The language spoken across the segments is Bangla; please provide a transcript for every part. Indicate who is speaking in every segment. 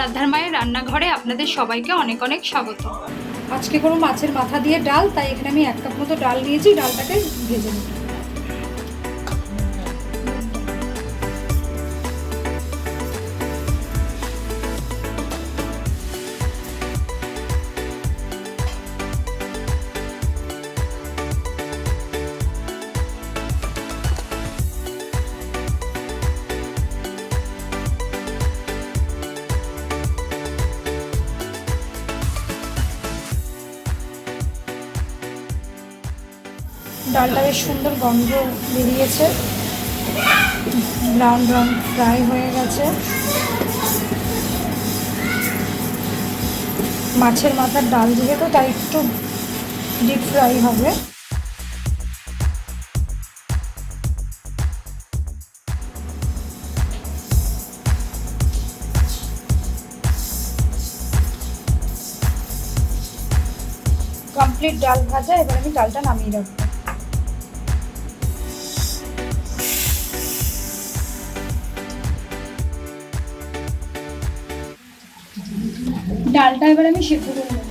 Speaker 1: রাধার মায়ের রান্নাঘরে আপনাদের সবাইকে অনেক অনেক স্বাগত।
Speaker 2: আজকে কোনো মাছের মাথা দিয়ে ডাল, তাই এখানে আমি 1 কাপ মতো ডাল নিয়েছি। ডালটাকে ভেজে নেব। ডালটা বেশ সুন্দর গন্ধ বেরিয়েছে, ব্রাউন ব্রাউন ফ্রাই হয়ে গেছে। মাছের মাথার ডাল যেহেতু, তাই একটু ডিপ ফ্রাই হবে। কমপ্লিট ডাল ভাজা। এবার আমি ডালটা নামিয়ে রাখবো। ডালটা এবার আমি সেদ্ধ করে নেব।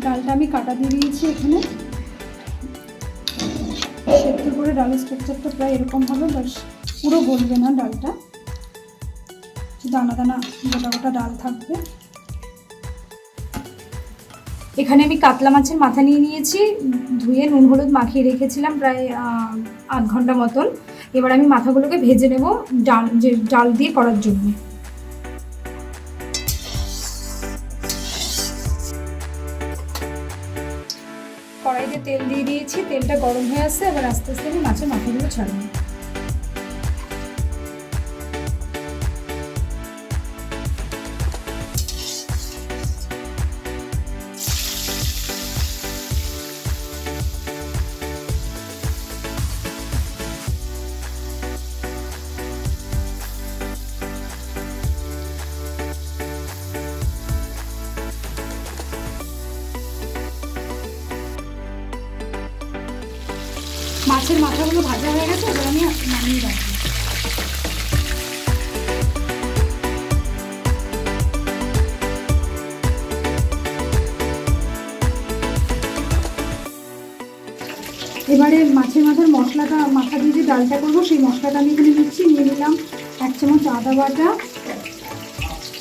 Speaker 2: ডালটা আমি কাটা দিয়ে দিয়েছি এখানে। সেদ্ধ করে ডালের স্ট্রাকচারটা প্রায় এরকম হবে, বাস পুরো গলবে না ডালটা, দানা দানা গোটা গোটা ডাল থাকবে। এখানে আমি কাতলা মাছের মাথা নিয়ে নিয়েছি, ধুয়ে নুন হলুদ মাখিয়ে রেখেছিলাম প্রায় 8 ঘন্টা মতন। এবার আমি মাথাগুলোকে ভেজে নেব ডাল দিয়ে করার জন্য। কড়াইতে তেল দিয়ে দিয়েছি, তেলটা গরম হয়ে আসছে। এবার আস্তে আস্তে আমি মাছের মাথাগুলো ছাড়বো। মাছের মাথাগুলো ভাজা হয়ে গেছে, এবার আমি নামিয়ে রাখবো। এবারে মাছের মাথার মশলাটা, মাথা দিয়ে যে ডালটা করবো সেই মশলাটা আমি এখানে নিচ্ছি। নিয়ে নিলাম 1 চামচ আদা বাটা,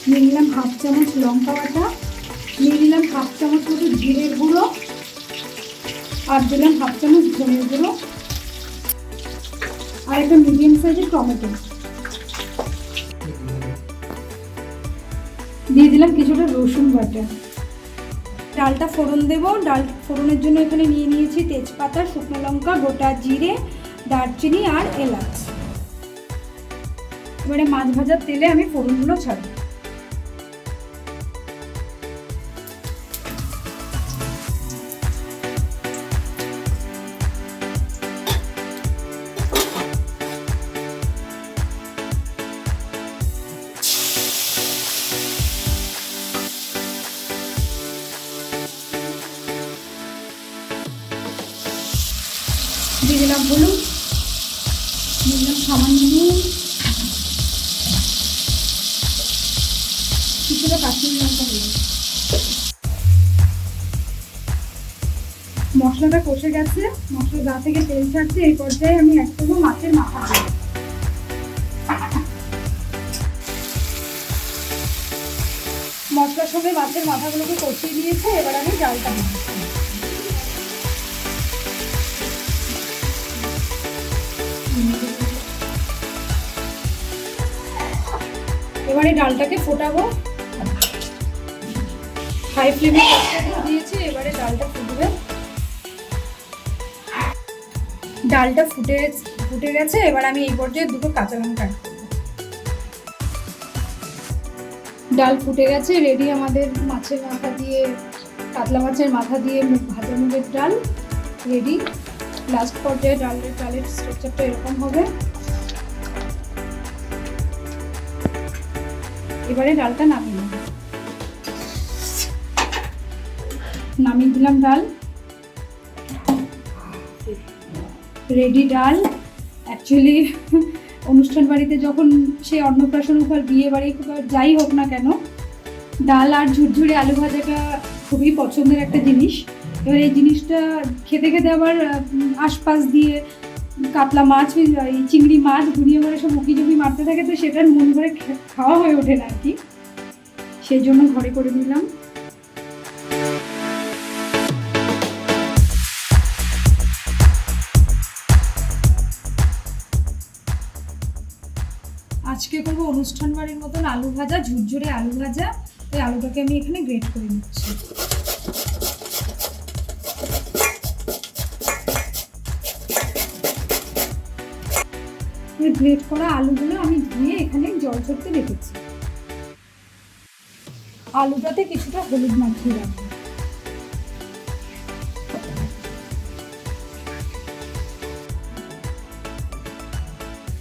Speaker 2: নিয়ে নিলাম 1/2 চামচ লঙ্কা বাটা, নিয়ে নিলাম 1/2 চামচ মতো জিরের গুঁড়ো, আর দিলাম 1/2 চামচ ধনের গুঁড়ো, আর একটা মিডিয়াম সাইজের টমেটো দিয়ে দিলাম, কিছুটা রসুন বাটা। ডালটা ফোড়ন দেব। ডাল ফোড়নের জন্য এখানে নিয়ে নিয়েছি তেজপাতা, শুকনো লঙ্কা, গোটা জিরে, দারচিনি আর এলাচ। এবারে মাছ ভাজার তেলে আমি ফোড়নগুলো ছাড়বো। দিয়ে দিলাম হলুদ, দিয়ে দিলাম সামান্য নুন, কিছুটা কাশ্মীরি লঙ্কা দিলাম। মশলাটা কষে গেছে, মশলার গা থেকে তেল ছাড়ছে। এই পর্যায়ে আমি এক দেবো মাছের মাথা দিই। মশলার সঙ্গে মাছের মাথাগুলোকে কষিয়ে দিয়েছে। এবার আমি ডালটা দিই। এবারে ডালটাকে ফোটাবো। হাই ফ্লেমে দিয়েছি। এবারে ডালটা ফুটবে। ডালটা ফুটে গেছে। এবার আমি এই পর্যায়ে 2টো কাঁচা লঙ্কা অ্যাড করব। ডাল ফুটে গেছে, রেডি আমাদের মাছের মাথা দিয়ে, কাতলা মাছের মাথা দিয়ে ভাজা মুগের ডাল রেডি। লাস্ট পর্যায়ে ডালের স্ট্রাকচারটা এরকম হবে। এবারে ডালটা নামিয়ে দিলাম ডাল। রেডি ডাল। অ্যাকচুয়ালি অনুষ্ঠান বাড়িতে যখন সেই অন্নপ্রাশন উপর বিয়ে বাড়ি যাই হোক না কেন, ডাল আর ঝুরঝুরে আলু ভাজাটা খুবই পছন্দের একটা জিনিস। এবার এই জিনিসটা খেতে খেতে আবার আশপাশ দিয়ে কাতলা মাছ, এই চিংড়ি মাছ ঘুরিয়ে ঘরে সব উকি ঝুঁকি মারতে থাকে, তো সেটার মন করে খাওয়া হয়ে ওঠে না আর কি, সেই জন্য ঘরে করে নিলাম। আজকে করবো অনুষ্ঠান বাড়ির মতন আলু ভাজা, ঝুরঝুরে আলু ভাজা। তাই আলুটাকে আমি এখানে গ্রেট করে নিচ্ছি। গ্রেট করা আলুগুলো আমি ধুয়ে এখানে জল ঝরতে রেখেছি। আলুটাতে কিছুটা হলুদ মাখিয়ে রাখবো।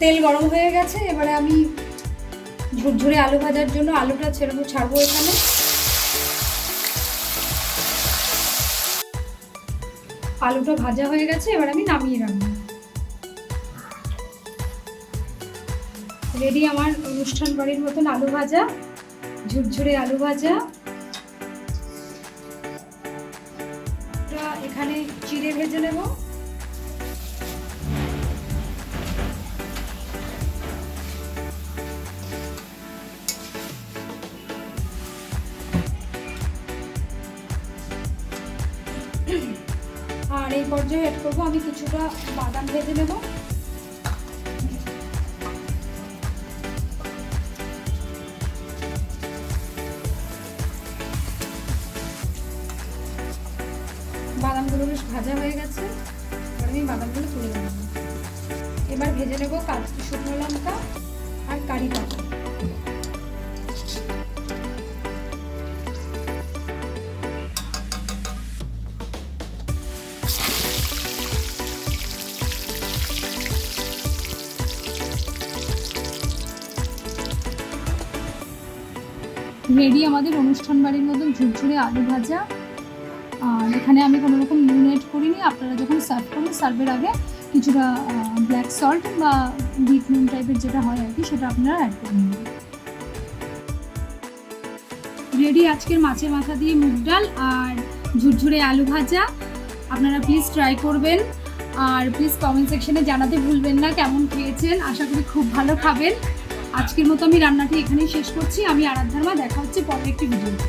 Speaker 2: তেল গরম হয়ে গেছে, এবারে আমি ঝুরঝুরে আলু ভাজার জন্য আলুটা ছাড়বো এখানে। আলুটা ভাজা হয়ে গেছে, এবার আমি নামিয়ে রাখবো। রেডি আমার অনুষ্ঠান বাড়ির মতন আলু ভাজা, ঝুরঝুরে আলু ভাজা। এখানে চিড়ে ভেজে নেব। আর এই পর্যায়ে এড করবো আমি কিছুটা বাদাম ভেজে নেব। বাদামগুলো বেশ ভাজা হয়ে গেছে, এবার আমি বাদামগুলো তুলে নেব। এবার ভেজে নেব শুকনো লঙ্কা আর কারি পাতা। রেডি আমাদের অনুষ্ঠান বাড়ির মতন ঝুরঝুরে আলু ভাজা। আর এখানে আমি কোনো রকম নুন এড করিনি। আপনারা যখন সার্ভ করুন, সার্ভের আগে কিছুটা ব্ল্যাক সল্ট বা বিট নুন টাইপের যেটা হয় আর কি, সেটা আপনারা অ্যাড করে নেবেন। রেডি আজকের মাছের মাথা দিয়ে মুগ ডাল আর ঝুরঝুরে আলু ভাজা। আপনারা প্লিজ ট্রাই করবেন, আর প্লিজ কমেন্ট সেকশনে জানাতে ভুলবেন না কেমন খেয়েছেন। আশা করি খুব ভালো খাবেন। আজকের মতো আমি রান্নাটি এখানেই শেষ করছি। আমি আরাধ্যার মা, দেখা হচ্ছে পরের একটি ভিডিওতে।